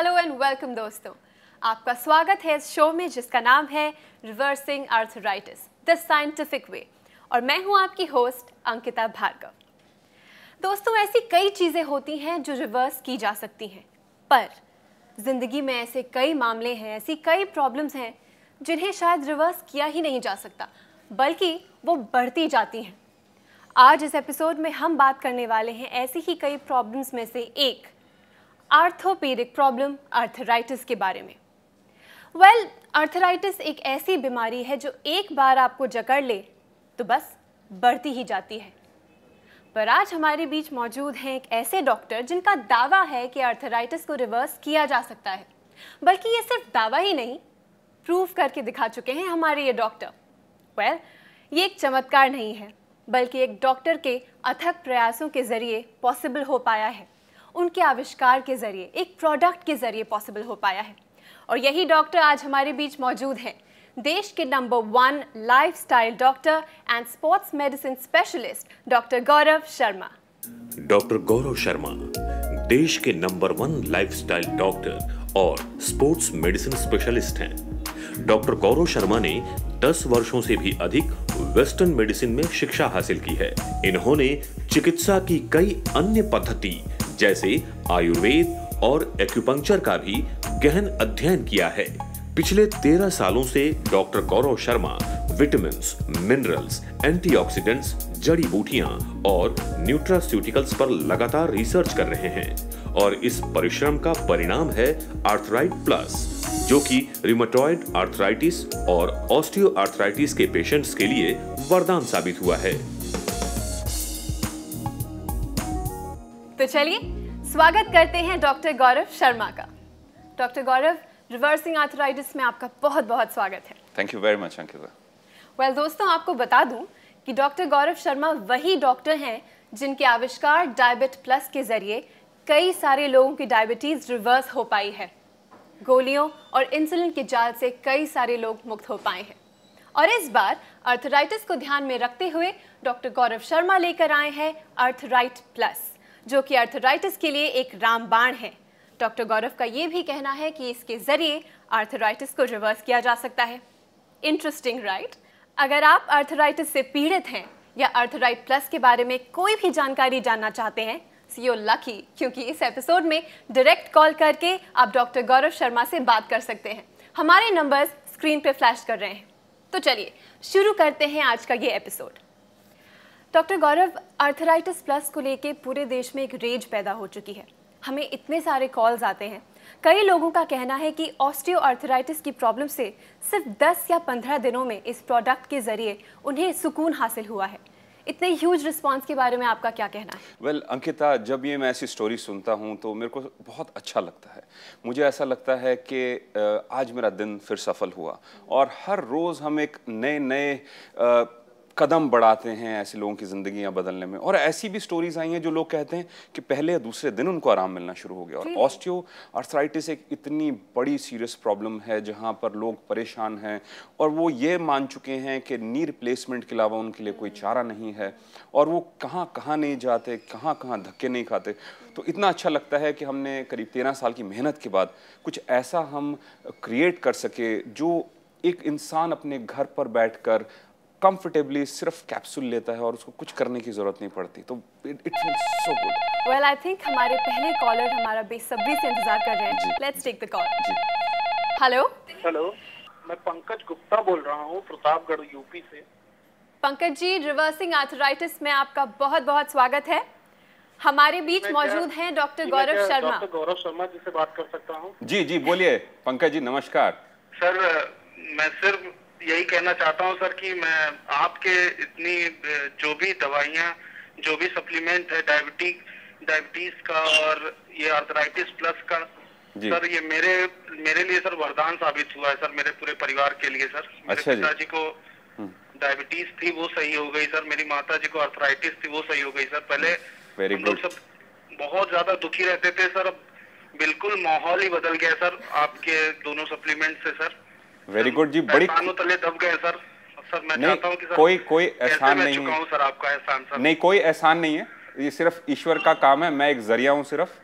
Hello and welcome दोस्तों, आपका स्वागत है इस शो में जिसका नाम है reversing arthritis the scientific way और मैं हूं आपकी होस्ट अंकिता भार्गव। दोस्तों, ऐसी कई चीज़ें होती हैं जो रिवर्स की जा सकती हैं, पर ज़िंदगी में ऐसे कई मामले हैं, ऐसी कई प्रॉब्लम्स हैं जिन्हें शायद रिवर्स किया ही नहीं जा सकता, बल्कि वो बढ़ती जाती हैं। आज इस एपिसोड में हम बात करने वाले हैं ऐसी ही कई प्रॉब्लम्स में से एक आर्थोपेडिक प्रॉब्लम आर्थराइटिस के बारे में। आर्थराइटिस एक ऐसी बीमारी है जो एक बार आपको जकड़ ले तो बस बढ़ती ही जाती है। पर आज हमारे बीच मौजूद हैं एक ऐसे डॉक्टर जिनका दावा है कि आर्थराइटिस को रिवर्स किया जा सकता है, बल्कि ये सिर्फ दावा ही नहीं, प्रूव करके दिखा चुके हैं हमारे ये डॉक्टर। ये एक चमत्कार नहीं है, बल्कि एक डॉक्टर के अथक प्रयासों के जरिए पॉसिबल हो पाया है। उनके आविष्कार के जरिए, एक प्रोडक्ट के जरिए पॉसिबल हो पाया है। और यही डॉक्टर आज हमारे बीच मौजूद हैं, देश के नंबर 1 lifestyle doctor and sports medicine specialist doctor Gaurav Sharma. Doctor Gaurav Sharma देश के नंबर 1 लाइफस्टाइल डॉक्टर और स्पोर्ट्स मेडिसिन स्पेशलिस्ट हैं। डॉक्टर गौरव शर्मा ने 10 वर्षों से भी अधिक वेस्टर्न मेडिसिन में शिक्षा हासिल की है। इन्होंने चिकित्सा की कई अन्य पद्धति जैसे आयुर्वेद और एक्यूपंक्चर का भी गहन अध्ययन किया है। पिछले 13 सालों से doctor Gaurav Sharma vitamins, minerals, antioxidants, जड़ी बूटियां और न्यूट्रास्यूटिकल्स पर लगातार रिसर्च कर रहे हैं और इस परिश्रम का परिणाम है आर्थराइट प्लस, जो कि रिमेटॉइड आर्थराइटिस और ऑस्टियो आर्थराइटिस के पेशेंट्स के लिए वरदान साबित हुआ है। तो चलिए स्वागत करते हैं डॉक्टर गौरव शर्मा का। डॉक्टर गौरव, रिवर्सिंग आर्थराइटिस में आपका बहुत बहुत स्वागत है। Thank you very much Ankita. दोस्तों, आपको बता दूं कि डॉक्टर गौरव शर्मा वही डॉक्टर हैं जिनके आविष्कार डायबिट प्लस के जरिए कई सारे लोगों की डायबिटीज रिवर्स हो पाई है। गोलियों और इंसुलिन के जाल से कई सारे लोग मुक्त हो पाए हैं। और इस बार आर्थराइटिस को ध्यान में रखते हुए डॉक्टर गौरव शर्मा लेकर आए हैं आर्थराइट प्लस, जो कि आर्थराइटिस के लिए एक रामबाण है। डॉक्टर गौरव का ये भी कहना है कि इसके जरिए आर्थराइटिस को रिवर्स किया जा सकता है। Interesting, right? अगर आप आर्थराइटिस से पीड़ित हैं या आर्थराइट प्लस के बारे में कोई भी जानकारी जानना चाहते हैं, सो यू लकी, क्योंकि इस एपिसोड में डायरेक्ट कॉल करके आप डॉक्टर गौरव शर्मा से बात कर सकते हैं। हमारे नंबर्स स्क्रीन पे फ्लैश कर रहे हैं। तो चलिए शुरू करते हैं आज का ये एपिसोड। डॉक्टर गौरव, आर्थराइटिस प्लस को लेके पूरे देश में एक रेज पैदा हो चुकी है। हमें इतने सारे कॉल्स आते हैं। कई लोगों का कहना है कि ऑस्टियो आर्थराइटिस की प्रॉब्लम से सिर्फ 10 या 15 दिनों में इस प्रोडक्ट के जरिए उन्हें सुकून हासिल हुआ है। इतने ह्यूज रिस्पांस के बारे में आपका क्या कहना है? अंकिता, जब ये मैं ऐसी स्टोरी सुनता हूँ तो मेरे को बहुत अच्छा लगता है। मुझे ऐसा लगता है कि आज मेरा दिन फिर सफल हुआ और हर रोज़ हम एक नए कदम बढ़ाते हैं ऐसे लोगों की ज़िंदगियां बदलने में। और ऐसी भी स्टोरीज आई हैं जो लोग कहते हैं कि पहले या दूसरे दिन उनको आराम मिलना शुरू हो गया। और ऑस्टियो आर्थराइटिस एक इतनी बड़ी सीरियस प्रॉब्लम है जहां पर लोग परेशान हैं और वो ये मान चुके हैं कि नी रिप्लेसमेंट के अलावा उनके लिए कोई चारा नहीं है और वो कहाँ कहाँ नहीं जाते, कहाँ कहाँ धक्के नहीं खाते। तो इतना अच्छा लगता है कि हमने करीब 13 साल की मेहनत के बाद कुछ ऐसा हम क्रिएट कर सके जो एक इंसान अपने घर पर बैठकर कंफर्टेबली सिर्फ कैप्सूल लेता है और उसको कुछ करने की जरूरत नहीं पड़ती। तो it feels so good. I think हमारे पहले कॉलर हमारा बेसब्री से इंतजार कर रहे हैं। Let's take the call. Hello, मैं पंकज गुप्ता बोल रहा हूँ, प्रतापगढ़ यूपी से। पंकज जी, रिवर्सिंग आर्थराइटिस में आपका बहुत बहुत स्वागत है। हमारे बीच मौजूद हैं डॉक्टर गौरव शर्मा। डॉक्टर गौरव शर्मा जी से बात कर सकता हूँ? जी बोलिए पंकज जी, नमस्कार। सर, मैं सिर्फ यही कहना चाहता हूँ सर कि मैं आपके इतनी जो भी दवाइयाँ, जो भी सप्लीमेंट है डायबिटीज का और ये आर्थराइटिस प्लस का, सर ये मेरे लिए सर वरदान साबित हुआ है सर, मेरे पूरे परिवार के लिए सर। मेरे पिताजी को डायबिटीज थी, वो सही हो गई सर। मेरी माता जी को आर्थराइटिस थी, वो सही हो गई सर। पहले हम लोग सब बहुत ज्यादा दुखी रहते थे सर, अब बिल्कुल माहौल ही बदल गया सर आपके दोनों सप्लीमेंट से सर। वेरी गुड जी, बड़ी तले दब गए सर। मैं चाहता हूं कि सर कोई एहसान नहीं है सर, आपका एहसान सर। नहीं, कोई एहसान नहीं है, ये सिर्फ ईश्वर का काम है। मैं एक जरिया हूँ सिर्फ।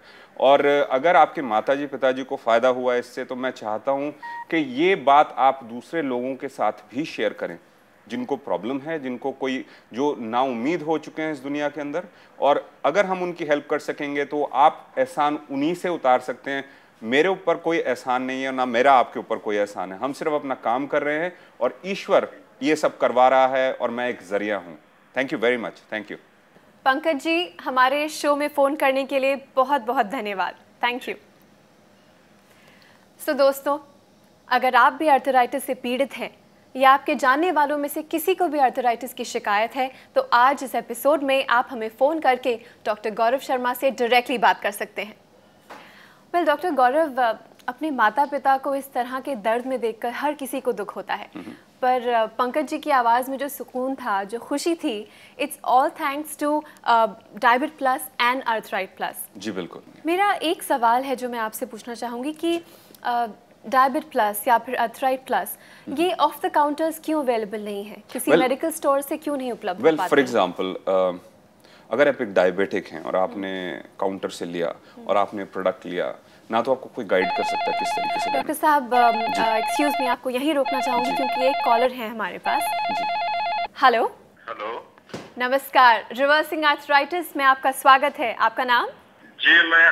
और अगर आपके माताजी पिताजी को फ़ायदा हुआ इससे, तो मैं चाहता हूँ कि ये बात आप दूसरे लोगों के साथ भी शेयर करें जिनको प्रॉब्लम है, जिनको कोई जो नाउम्मीद हो चुके हैं इस दुनिया के अंदर, और अगर हम उनकी हेल्प कर सकेंगे तो आप एहसान उन्हीं से उतार सकते हैं। मेरे ऊपर कोई एहसान नहीं है, ना मेरा आपके ऊपर कोई एहसान है। हम सिर्फ अपना काम कर रहे हैं और ईश्वर ये सब करवा रहा है और मैं एक जरिया हूँ। Thank you very much. Thank you Pankaj ji, हमारे शो में फ़ोन करने के लिए बहुत बहुत धन्यवाद। Thank you. सो दोस्तों, अगर आप भी आर्थराइटिस से पीड़ित हैं या आपके जानने वालों में से किसी को भी आर्थराइटिस की शिकायत है, तो आज इस एपिसोड में आप हमें फ़ोन करके डॉक्टर गौरव शर्मा से डायरेक्टली बात कर सकते हैं। वेल डॉक्टर गौरव, अपने माता पिता को इस तरह के दर्द में देखकर हर किसी को दुख होता है, पर पंकज जी की आवाज़ में जो सुकून था, जो खुशी थी, it's all thanks to Diabit plus and Arthrite plus. जी बिल्कुल। मेरा एक सवाल है जो मैं आपसे पूछना चाहूँगी कि डायबिट प्लस या फिर आर्थराइट प्लस ये ऑफ द काउंटर्स क्यों अवेलेबल नहीं है? किसी मेडिकल स्टोर से क्यों नहीं उपलब्ध हो पाते? फॉर एग्जांपल, अगर आप एक डायबिटिक हैं और आपने काउंटर से लिया और आपने प्रोडक्ट लिया, ना तो आपको कोई गाइड कर सकता है किस तरीके से। डॉक्टर साहब, एक्सक्यूज मी, आपको यही रोकना चाहूँगी क्योंकि एक कॉलर है हमारे पास। हेलो। हेलो, नमस्कार, रिवर्सिंग आर्थराइटिस में आपका स्वागत है। आपका नाम? जी मैं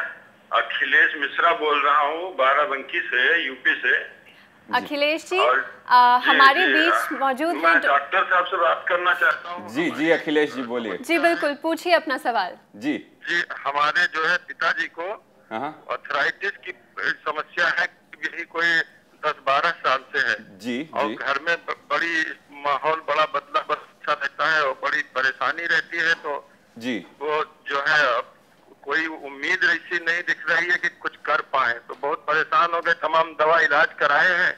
अखिलेश मिश्रा बोल रहा हूँ, बाराबंकी से, यूपी से। अखिलेश जी, जी, हमारे जी, बीच मौजूद मैं हैं। डॉक्टर साहब से बात करना चाहता हूँ। जी जी अखिलेश जी बोलिए। जी बिल्कुल, पूछिए अपना सवाल। जी जी, हमारे जो है पिताजी को हाँ आर्थराइटिस की समस्या है, यही कोई 10-12 साल से है। जी और जी घर में बड़ी माहौल बड़ा बदला बदला रहता है और बड़ी परेशानी रहती है, तो जी वो जो है अब कोई उम्मीद ऐसी नहीं दिख रही है कि कुछ कर पाए, तो बहुत परेशान हो गए। तमाम दवा इलाज कराए हैं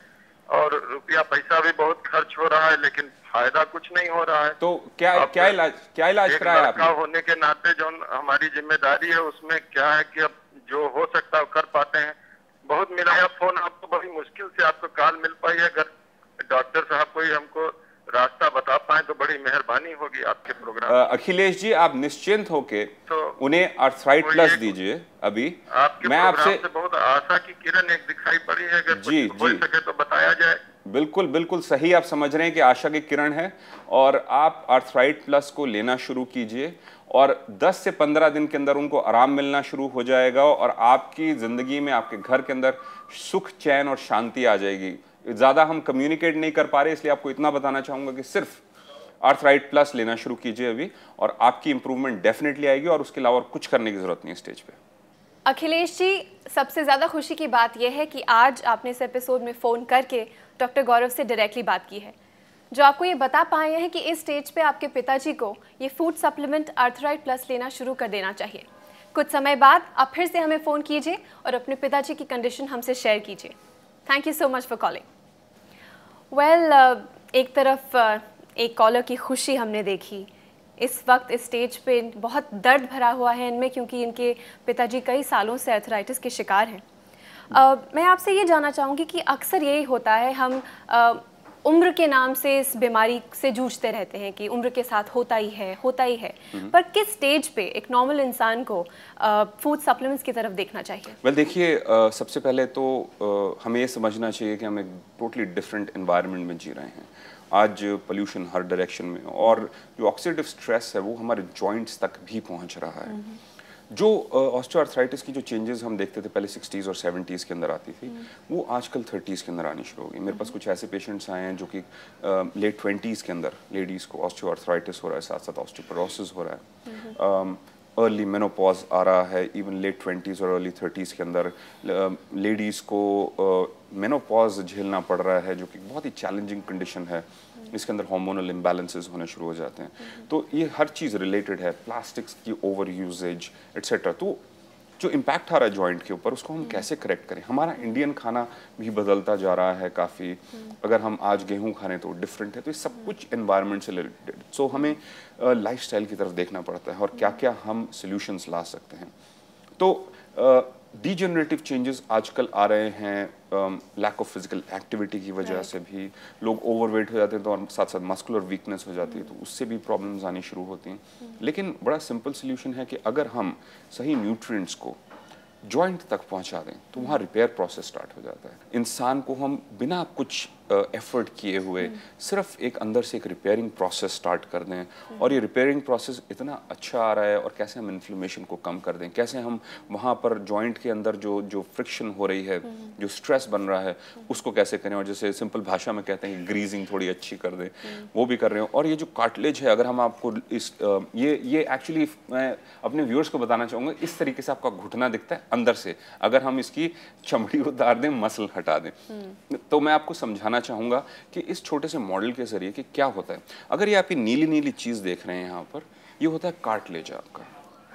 और रुपया पैसा भी बहुत खर्च हो रहा है, लेकिन फायदा कुछ नहीं हो रहा है। तो क्या इलाज कराया लड़का आपने? होने के नाते जो हमारी जिम्मेदारी है उसमें क्या है कि अब जो हो सकता है कर पाते हैं। बहुत मिलाया फोन, आपको बड़ी मुश्किल से आपको कॉल मिल पाई है। अगर डॉक्टर साहब कोई हमको रास्ता बता पाए तो बड़ी मेहरबानी होगी आपके प्रोग्राम। अखिलेश जी, आप निश्चिंत होके तो उन्हें आर्थराइट कोई प्लस एक- दीजिए। अभी आपके मैं प्रोग्राम आपसे से बहुत आशा की किरण एक दिखाई पड़ी है, अगर जी, कुछ हो जी। सके तो बताया जाए। बिल्कुल बिल्कुल सही आप समझ रहे हैं कि आशा की किरण है, और आप आर्थराइट प्लस को लेना शुरू कीजिए और 10 से 15 दिन के अंदर उनको आराम मिलना शुरू हो जाएगा और आपकी ज़िंदगी में, आपके घर के अंदर सुख, चैन और शांति आ जाएगी। ज़्यादा हम कम्युनिकेट नहीं कर पा रहे, इसलिए आपको इतना बताना चाहूँगा कि सिर्फ आर्थराइट प्लस लेना शुरू कीजिए अभी, और आपकी इंप्रूवमेंट डेफिनेटली आएगी और उसके अलावा कुछ करने की ज़रूरत नहीं है स्टेज पे। अखिलेश जी, सबसे ज़्यादा खुशी की बात यह है कि आज आपने इस एपिसोड में फ़ोन करके डॉक्टर गौरव से डायरेक्टली बात की है, जो आपको ये बता पाए हैं कि इस स्टेज पे आपके पिताजी को ये फूड सप्लीमेंट आर्थराइट प्लस लेना शुरू कर देना चाहिए। कुछ समय बाद आप फिर से हमें फ़ोन कीजिए और अपने पिताजी की कंडीशन हमसे शेयर कीजिए। Thank you so much for calling. Well, एक तरफ एक कॉलर की खुशी हमने देखी, इस वक्त इस स्टेज पे बहुत दर्द भरा हुआ है इनमें, क्योंकि इनके पिताजी कई सालों से आर्थराइटिस के शिकार हैं। मैं आपसे ये जानना चाहूँगी कि अक्सर यही होता है, हम उम्र के नाम से इस बीमारी से जूझते रहते हैं कि उम्र के साथ होता ही है, पर किस स्टेज पे एक नॉर्मल इंसान को फूड सप्लीमेंट्स की तरफ देखना चाहिए? वेल देखिए, सबसे पहले तो हमें ये समझना चाहिए कि हम एक टोटली डिफरेंट एनवायरनमेंट में जी रहे हैं। आज पोल्यूशन हर डायरेक्शन में, और जो ऑक्सीडेटिव स्ट्रेस है वो हमारे जॉइंट्स तक भी पहुंच रहा है। जो ऑस्टियोआर्थराइटिस की जो चेंजेस हम देखते थे पहले 60s और 70s के अंदर आती थी, वो आजकल 30s के अंदर आनी शुरू हो गई। मेरे पास कुछ ऐसे पेशेंट्स आए हैं जो कि लेट 20s के अंदर लेडीज़ को ऑस्टियोआर्थराइटिस हो रहा है, साथ साथ ऑस्टियोपोरोसिस हो रहा है। अर्ली मेनोपॉज आ रहा है, इवन लेट 20s और अर्ली 30s के अंदर लेडीज़ को मेनोपॉज झेलना पड़ रहा है, जो कि बहुत ही चैलेंजिंग कंडीशन है। इसके अंदर हार्मोनल इम्बैलेंसेस होने शुरू हो जाते हैं। तो ये हर चीज़ रिलेटेड है, प्लास्टिक्स की ओवर यूजेज एट्सेट्रा। तो जो इम्पैक्ट आ रहा है जॉइंट के ऊपर, उसको हम कैसे करेक्ट करें? हमारा इंडियन खाना भी बदलता जा रहा है काफ़ी। अगर हम आज गेहूं खाने तो डिफरेंट है, तो ये सब कुछ एनवायरनमेंट से रिलेटेड। सो हमें लाइफस्टाइल की तरफ देखना पड़ता है और क्या क्या हम सॉल्यूशंस ला सकते हैं। तो डिजेनरेटिव चेंजेस आजकल आ रहे हैं, लैक ऑफ फिजिकल एक्टिविटी की वजह से भी लोग ओवरवेट हो जाते हैं, तो और साथ साथ मस्कुलर वीकनेस हो जाती है, तो उससे भी प्रॉब्लम्स आनी शुरू होती हैं। लेकिन बड़ा सिंपल सोल्यूशन है कि अगर हम सही न्यूट्रिएंट्स को जॉइंट तक पहुंचा दें तो वहाँ रिपेयर प्रोसेस स्टार्ट हो जाता है। इंसान को हम बिना कुछ एफर्ट किए हुए सिर्फ एक अंदर से एक रिपेयरिंग प्रोसेस स्टार्ट कर दें, और ये रिपेयरिंग प्रोसेस इतना अच्छा आ रहा है, और कैसे हम इन्फ्लेमेशन को कम कर दें, कैसे हम वहाँ पर जॉइंट के अंदर जो फ्रिक्शन हो रही है, जो स्ट्रेस बन रहा है, उसको कैसे करें, और जैसे सिंपल भाषा में कहते हैं ग्रीजिंग थोड़ी अच्छी कर दें, वो भी कर रहे हो। और ये जो कार्टिलेज है, अगर हम आपको इस ये एक्चुअली मैं अपने व्यूअर्स को बताना चाहूँगा, इस तरीके से आपका घुटना दिखता है अंदर से, अगर हम इसकी चमड़ी उतार दें, मसल हटा दें, तो मैं आपको समझाना चाहूंगा कि इस छोटे से मॉडल के जरिए कि क्या होता है। अगर ये आपकी नीली नीली चीज देख रहे हैं यहाँ पर, ये होता है कार्टिलेज आपका।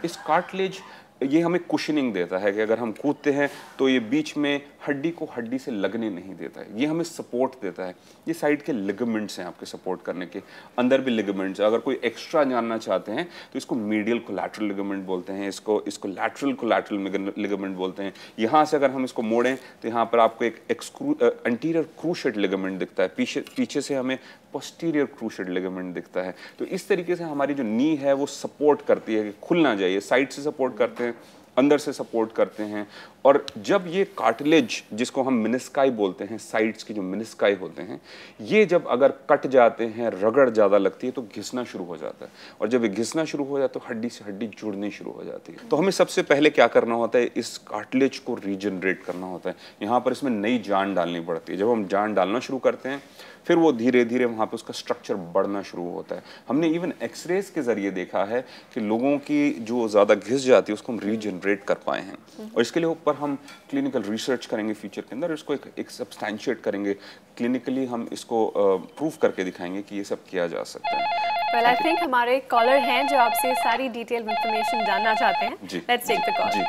इस कार्टिलेज ये हमें कुशनिंग देता है कि अगर हम कूदते हैं तो ये बीच में हड्डी को हड्डी से लगने नहीं देता है, ये हमें सपोर्ट देता है। ये साइड के लिगामेंट्स हैं आपके सपोर्ट करने के, अंदर भी लिगामेंट्स है। अगर कोई एक्स्ट्रा जानना चाहते हैं तो इसको मीडियल कोलैटरल लिगामेंट बोलते हैं, इसको लैटरल कोलैटरल लिगामेंट बोलते हैं। यहाँ से अगर हम इसको मोड़ें तो यहाँ पर आपको एक एंटीरियर क्रूशिएट लिगामेंट दिखता है, पीछे से हमें पोस्टीरियर क्रूशिएट लिगामेंट दिखता है। तो इस तरीके से हमारी जो नी है वो सपोर्ट करती है कि खुल ना जाए, साइड से सपोर्ट करते हैं, अंदर से सपोर्ट करते हैं। और जब ये कार्टिलेज, जिसको हम मिनिस्काई बोलते हैं, साइड्स के जो मिनिस्काई होते हैं, ये जब अगर कट जाते हैं, रगड़ ज़्यादा लगती है तो घिसना शुरू हो जाता है, और जब ये घिसना शुरू हो जाता है तो हड्डी से हड्डी जुड़नी शुरू हो जाती है। तो हमें सबसे पहले क्या करना होता है, इस कार्टिलेज को रीजनरेट करना होता है। यहाँ पर इसमें नई जान डालनी पड़ती है। जब हम जान डालना शुरू करते हैं फिर वो धीरे धीरे वहाँ पे उसका स्ट्रक्चर बढ़ना शुरू होता है। हमने इवन एक्सरेज के जरिए देखा है कि लोगों की जो ज़्यादा घिस जाती है उसको हम रीजनरेट कर पाए हैं, और इसके लिए ऊपर हम क्लिनिकल रिसर्च करेंगे फ्यूचर के अंदर, इसको एक सब्सटैंशिएट करेंगे क्लिनिकली, हम इसको प्रूव करके दिखाएंगे कि ये सब किया जा सकता है। Well, I think हमारे कॉलर हैं जो आपसे सारी डिटेल इंफॉर्मेशन जानना चाहते हैं। जी, Let's take the call. जी।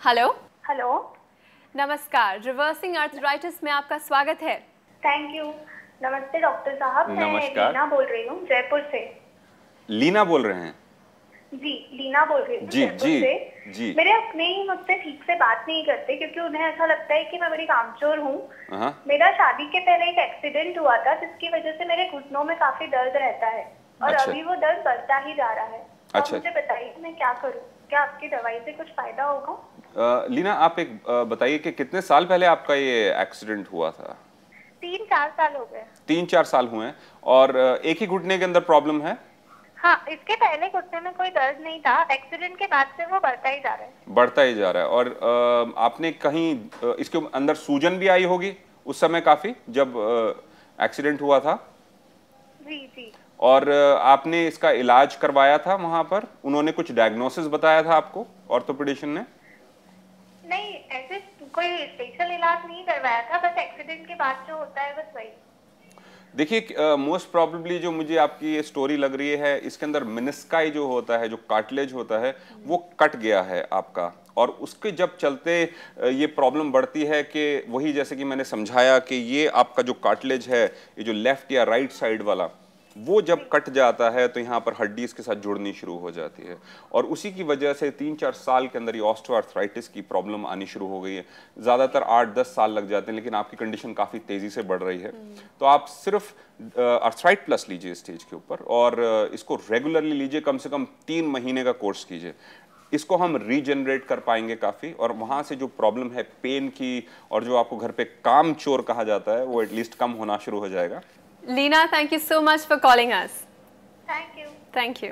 हेलो हेलो, नमस्कार, रिवर्सिंग आर्थराइटिस में आपका स्वागत है। Thank you. नमस्ते डॉक्टर साहब, मैं नमस्कार। लीना बोल रही हूँ जयपुर से। लीना बोल रहे हैं? जी, लीना बोल रही हूँ जयपुर से। जी। मेरे अपने ही मुझसे ठीक से बात नहीं करते क्योंकि उन्हें ऐसा लगता है कि मैं बड़ी कामचोर हूँ। मेरा शादी के पहले एक एक्सीडेंट हुआ था जिसकी वजह से मेरे घुटनों में काफी दर्द रहता है, और अच्छा। अभी वो दर्द बढ़ता ही जा रहा है। अच्छा। अब मुझे बताइए मैं क्या करूँ, क्या आपकी दवाई से कुछ फायदा होगा? लीना, आप एक बताइए कि कितने साल पहले आपका ये एक्सीडेंट हुआ था? 3-4 साल हो गए। 3-4 साल हुए हैं, और एक ही घुटने के अंदर प्रॉब्लम है? हाँ, इसके पहले घुटने में कोई दर्द नहीं था, एक्सीडेंट के बाद से वो बढ़ता ही जा रहा है। बढ़ता ही जा रहा है। और आपने कहीं इसके अंदर सूजन भी आई होगी उस समय काफी, जब एक्सीडेंट हुआ था? जी जी। और आपने इसका इलाज करवाया था वहां पर? उन्होंने कुछ डायग्नोसिस बताया था आपको, ऑर्थोपेडिशियन ने? नहीं, ऐसे कोई स्पेशल इलाज नहीं करवाया था, बस एक्सीडेंट के बाद जो होता है बस वही। देखिए, मोस्ट प्रोबेबली जो मुझे आपकी ये स्टोरी लग रही है, इसके अंदर मिनिस्काई जो होता है, जो कार्टिलेज होता है, वो कट गया है आपका, और उसके जब चलते ये प्रॉब्लम बढ़ती है कि वही जैसे कि मैंने समझाया कि ये आपका जो कार्टिलेज है, ये जो लेफ्ट या राइट साइड वाला, वो जब कट जाता है तो यहाँ पर हड्डी इसके साथ जुड़नी शुरू हो जाती है, और उसी की वजह से 3-4 साल के अंदर ये ऑस्टियोआर्थराइटिस की प्रॉब्लम आनी शुरू हो गई है। ज़्यादातर 8-10 साल लग जाते हैं, लेकिन आपकी कंडीशन काफ़ी तेज़ी से बढ़ रही है। तो आप सिर्फ आर्थराइट प्लस लीजिए स्टेज के ऊपर, और इसको रेगुलरली लीजिए, कम से कम 3 महीने का कोर्स कीजिए। इसको हम रीजनरेट कर पाएंगे काफ़ी, और वहाँ से जो प्रॉब्लम है पेन की, और जो आपको घर पे काम चोर कहा जाता है, वो एटलीस्ट कम होना शुरू हो जाएगा। Leena, thank you so much for calling us. Thank you. Thank you.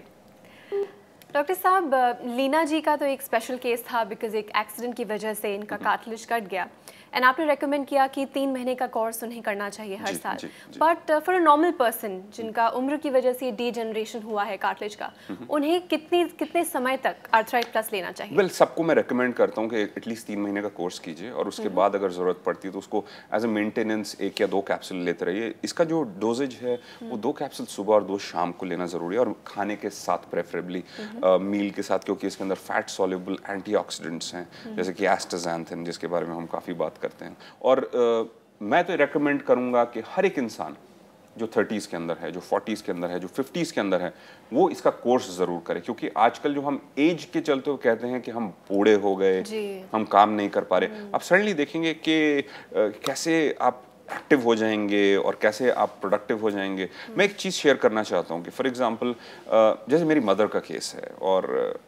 Doctor साहब, लीना जी का तो एक स्पेशल केस था बिकॉज एक एक्सीडेंट की वजह से इनका कार्टिलेज कट गया, एंड आपने रेकमेंड किया कि 3 महीने का कोर्स उन्हें करना चाहिए हर साल। But for a normal person जिनका उम्र की वजह से डीजनरेशन हुआ है कार्टिलेज का, उन्हें कितने समय तक आर्थराइट प्लस लेना चाहिए? वेल, सबको मैं रेकमेंड करता हूँ कि एटलीस्ट 3 महीने का कोर्स कीजिए, और उसके बाद अगर ज़रूरत पड़ती है तो उसको एज ए मेंटेनेंस 1 या 2 कैप्सूल लेते रहिए। इसका जो डोजेज है वो 2 कैप्सूल सुबह और 2 शाम को लेना ज़रूरी है, और खाने के साथ प्रेफरेबली मील के साथ, क्योंकि इसके अंदर फैट सॉल्युबल एंटीऑक्सीडेंट्स हैं, जैसे कि एस्टाज़ैंथिन, जिसके बारे में हम काफ़ी बात करते हैं। और मैं तो रेकमेंड करूंगा कि हर एक इंसान जो 30s के अंदर है, जो 40s के अंदर है, जो 50s के अंदर है, वो इसका कोर्स ज़रूर करे, क्योंकि आजकल जो हम एज के चलते हुए कहते हैं कि हम बूढ़े हो गए, हम काम नहीं कर पा रहे, आप सडनली देखेंगे कि कैसे आप एक्टिव हो जाएंगे और कैसे आप प्रोडक्टिव हो जाएंगे। मैं एक चीज़ शेयर करना चाहता हूँ कि फॉर एग्जांपल जैसे मेरी मदर का केस है, और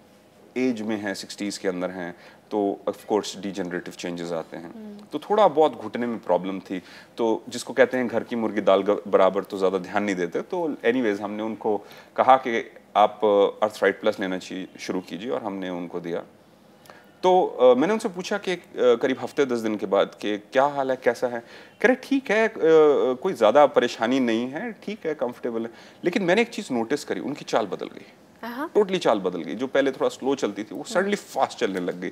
एज में है, 60s के अंदर हैं, तो ऑफ कोर्स डिजेनरेटिव चेंजेस आते हैं। तो थोड़ा बहुत घुटने में प्रॉब्लम थी, तो जिसको कहते हैं घर की मुर्गी दाल बराबर, तो ज़्यादा ध्यान नहीं देते। तो एनीवेज हमने उनको कहा कि आप अर्थराइट प्लस लेना शुरू कीजिए, और हमने उनको दिया। तो मैंने उनसे पूछा कि करीब हफ्ते 10 दिन के बाद कि क्या हाल है, कैसा है। कह रहे ठीक है, कोई ज़्यादा परेशानी नहीं है, ठीक है, कंफर्टेबल है। लेकिन मैंने एक चीज़ नोटिस करी, उनकी चाल बदल गई, टोटली चाल बदल गई। जो पहले थोड़ा स्लो चलती थी वो सडनली फास्ट चलने लग गई।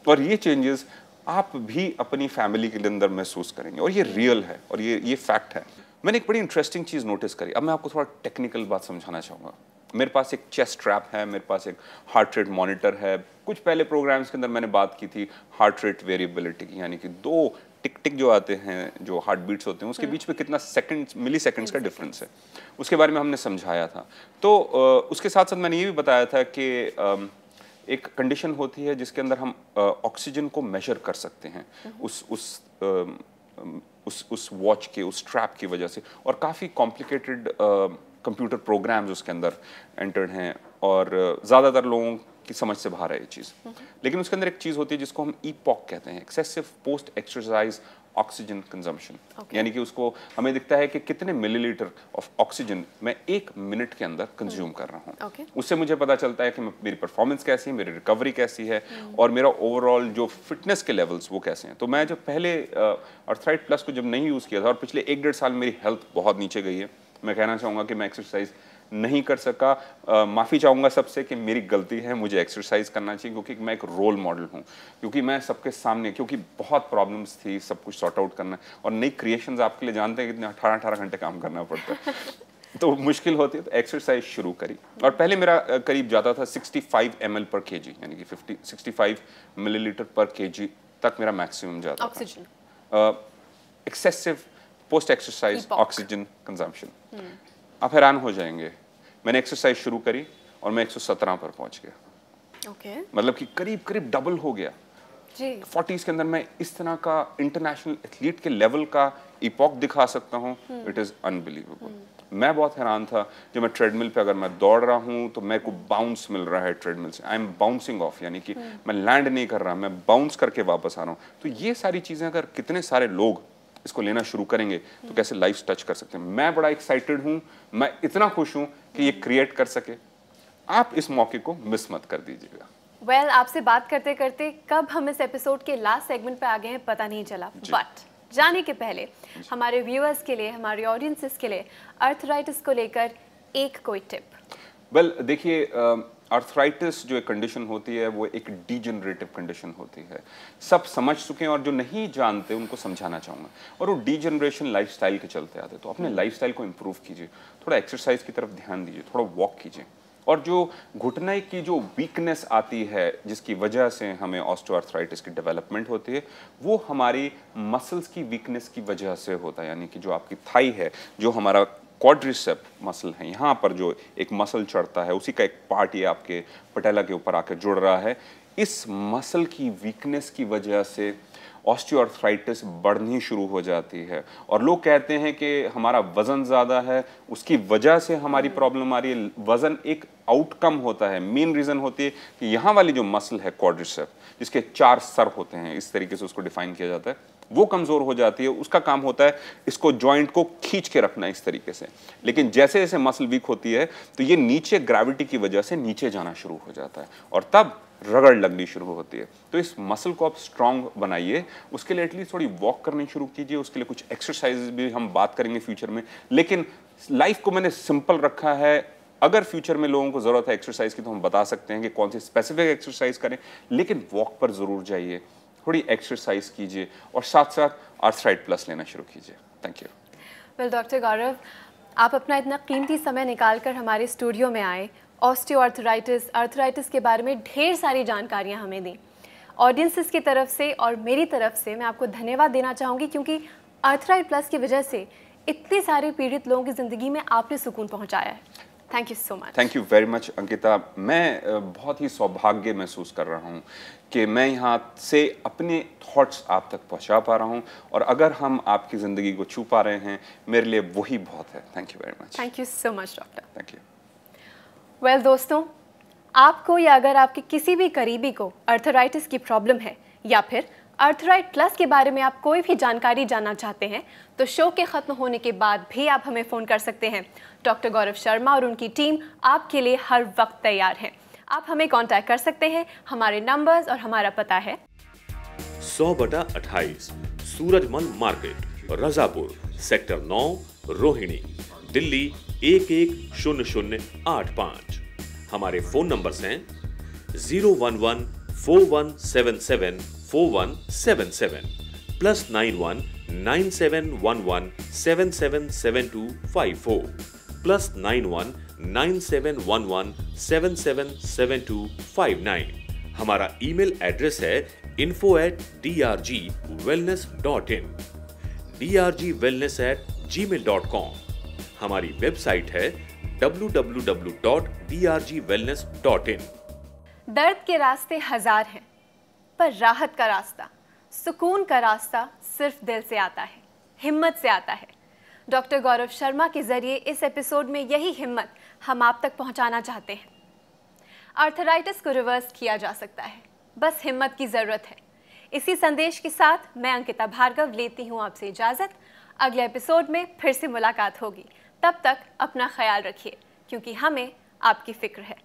और ये चेंजेस आप भी अपनी फैमिली के अंदर महसूस करेंगे, और ये रियल है, और ये फैक्ट है। मैंने एक बड़ी इंटरेस्टिंग चीज़ नोटिस करी। अब मैं आपको थोड़ा टेक्निकल बात समझाना चाहूँगा। मेरे पास एक चेस्ट ट्रैप है, मेरे पास एक हार्ट रेट मॉनिटर है। कुछ पहले प्रोग्राम्स के अंदर मैंने बात की थी हार्ट रेट वेरिएबिलिटी की, यानी कि 2 टिक टिक जो आते हैं, जो हार्ट बीट्स होते हैं, उसके बीच में कितना मिली सेकेंड्स का डिफरेंस है, उसके बारे में हमने समझाया था। तो उसके साथ साथ मैंने ये भी बताया था कि एक कंडीशन होती है जिसके अंदर हम ऑक्सीजन को मेजर कर सकते हैं उस वॉच के, उस स्ट्रैप की वजह से। और काफ़ी कॉम्प्लिकेटेड कंप्यूटर प्रोग्राम्स उसके अंदर एंटर्ड हैं, और ज़्यादातर लोगों की समझ से बाहर है ये चीज़। लेकिन उसके अंदर एक चीज़ होती है जिसको हम EPOC कहते हैं, excessive post exercise oxygen consumption. यानी कि उसको हमें दिखता है कि कितने मिलीलीटर ऑफ ऑक्सीजन मैं 1 मिनट के अंदर कंज्यूम कर रहा हूँ। उससे मुझे पता चलता है कि मेरी परफॉर्मेंस कैसी है, मेरी रिकवरी कैसी है, और मेरा ओवरऑल जो फिटनेस के लेवल्स वो कैसे हैं। तो मैं जब पहले अर्थराइट प्लस को जब नहीं यूज़ किया था, और पिछले 1-1.5 साल मेरी हेल्थ बहुत नीचे गई है। मैं कहना चाहूँगा कि मैं एक्सरसाइज नहीं कर सका। माफ़ी चाहूँगा सबसे कि मेरी गलती है, मुझे एक्सरसाइज करना चाहिए, क्योंकि मैं एक रोल मॉडल हूँ। क्योंकि मैं सबके सामने, क्योंकि बहुत प्रॉब्लम्स थी, सब कुछ सॉर्ट आउट करना, और नई क्रिएशंस आपके लिए जानते हैं कितने 18-18 घंटे काम करना पड़ता है तो मुश्किल होती है। तो एक्सरसाइज शुरू करी, और पहले मेरा करीब जाता था 65 ml पर kg, यानी कि 65 मिलीलीटर पर kg तक मेरा मैक्सिमम जाता था excessive post exercise oxygen consumption. आप हैरान हो जाएंगे, मैंने एक्सरसाइज शुरू करी और मैं 117 पर पहुंच गया। मतलब कि करीब करीब डबल हो गया जी। 40s के अंदर मैं इस तरह का इंटरनेशनल एथलीट के लेवल का EPOC दिखा सकता हूँ। It is unbelievable. मैं बहुत हैरान था जब मैं ट्रेडमिल पे, अगर मैं दौड़ रहा हूँ तो मेरे को बाउंस मिल रहा है ट्रेडमिल से। आई एम बाउंसिंग ऑफ, यानी कि मैं लैंड नहीं कर रहा, मैं बाउंस करके वापस आ रहा हूँ। तो ये सारी चीजें अगर कितने सारे लोग इसको लेना शुरू करेंगे तो कैसे लाइफ टच कर सकते हैं। मैं बड़ा एक्साइटेड हूं, मैं इतना खुश हूं कि ये क्रिएट कर सके। आप इस मौके को मिस मत कर दीजिएगा। आपसे बात करते करते कब हम इस एपिसोड के लास्ट सेगमेंट पे आ गए हैं पता नहीं चला। बट जाने के पहले हमारे व्यूअर्स के लिए, हमारे ऑडियंसेस के लिए अर्थराइटिस को लेकर एक कोई टिप। देखिए, अर्थराइटिस जो एक कंडीशन होती है वो एक डीजेनरेटिव कंडीशन होती है। सब समझ चुके हैं, और जो नहीं जानते उनको समझाना चाहूँगा। और वो डीजेनरेशन लाइफस्टाइल के चलते आते। तो अपने लाइफस्टाइल को इम्प्रूव कीजिए, थोड़ा एक्सरसाइज की तरफ ध्यान दीजिए, थोड़ा वॉक कीजिए। और जो घुटने की जो वीकनेस आती है, जिसकी वजह से हमें ऑस्टियोआर्थराइटिस की डेवलपमेंट होती है, वो हमारी मसल्स की वीकनेस की वजह से होता है। यानी कि जो आपकी थाई है, जो हमारा क्वाड्रिसेप मसल है, यहाँ पर जो एक मसल चढ़ता है, उसी का एक पार्ट ये आपके पटेला के ऊपर आकर जुड़ रहा है। इस मसल की वीकनेस की वजह से ऑस्टियोआर्थराइटिस बढ़नी शुरू हो जाती है। और लोग कहते हैं कि हमारा वजन ज़्यादा है, उसकी वजह से हमारी प्रॉब्लम आ रही है। वजन एक आउटकम होता है, मेन रीज़न होती है कि यहाँ वाली जो मसल है क्वाड्रिसेप, जिसके 4 सर होते हैं, इस तरीके से उसको डिफाइन किया जाता है, वो कमज़ोर हो जाती है। उसका काम होता है इसको जॉइंट को खींच के रखना इस तरीके से। लेकिन जैसे जैसे मसल वीक होती है तो ये नीचे ग्रेविटी की वजह से नीचे जाना शुरू हो जाता है, और तब रगड़ लगनी शुरू होती है। तो इस मसल को आप स्ट्रांग बनाइए, उसके लिए एटलीस्ट थोड़ी वॉक करनी शुरू कीजिए। उसके लिए कुछ एक्सरसाइजेज भी हम बात करेंगे फ्यूचर में। लेकिन लाइफ को मैंने सिंपल रखा है। अगर फ्यूचर में लोगों को ज़रूरत है एक्सरसाइज की तो हम बता सकते हैं कि कौन सी स्पेसिफिक एक्सरसाइज करें, लेकिन वॉक पर ज़रूर जाइए, थोड़ी एक्सरसाइज कीजिए, और साथ साथ अर्थराइट प्लस लेना शुरू कीजिए। Thank you. वेल डॉक्टर गौरव, आप अपना इतना कीमती समय निकाल कर हमारे स्टूडियो में आए, ऑस्टियोआर्थराइटिस, अर्थराइटिस के बारे में ढेर सारी जानकारियां हमें दी। ऑडियंसेस की तरफ से और मेरी तरफ से मैं आपको धन्यवाद देना चाहूँगी, क्योंकि अर्थराइट प्लस की वजह से इतने सारे पीड़ित लोगों की ज़िंदगी में आपने सुकून पहुँचाया है। Thank you so much. Thank you very much Ankita. मैं बहुत ही सौभाग्य महसूस कर रहा हूँ कि मैं यहाँ से अपने थॉट्स आप तक पहुँचा पा रहा हूँ, और अगर हम आपकी ज़िंदगी को छू पा रहे हैं, मेरे लिए वही बहुत है। Thank you very much. Thank you so much doctor. Thank you. Well दोस्तों, आपको या अगर आपके किसी भी करीबी को आर्थराइटिस की प्रॉब्लम है या फिर आर्थराइट प्लस के बारे में आप कोई भी जानकारी जानना चाहते हैं तो शो के ख़त्म होने के बाद भी आप हमें फ़ोन कर सकते हैं। डॉक्टर गौरव शर्मा और उनकी टीम आपके लिए हर वक्त तैयार हैं। आप हमें कांटेक्ट कर सकते हैं। हमारे नंबर्स और हमारा पता है 100/28 सूरजमल मार्केट, रजापुर, सेक्टर 9, रोहिणी, दिल्ली 110085। हमारे फ़ोन नंबर्स हैं 011-4177-4177 +91 9711 777254 +91 9711 777259। हमारा ईमेल एड्रेस है info@drgwellness.in, drgwellness@gmail.com। हमारी वेबसाइट है www.drgwellness.in। दर्द के रास्ते हजार हैं, पर राहत का रास्ता, सुकून का रास्ता सिर्फ दिल से आता है, हिम्मत से आता है। डॉक्टर गौरव शर्मा के जरिए इस एपिसोड में यही हिम्मत हम आप तक पहुंचाना चाहते हैं। आर्थराइटिस को रिवर्स किया जा सकता है, बस हिम्मत की ज़रूरत है। इसी संदेश के साथ मैं अंकिता भार्गव लेती हूँ आपसे इजाज़त। अगले एपिसोड में फिर से मुलाकात होगी। तब तक अपना ख्याल रखिए, क्योंकि हमें आपकी फिक्र है।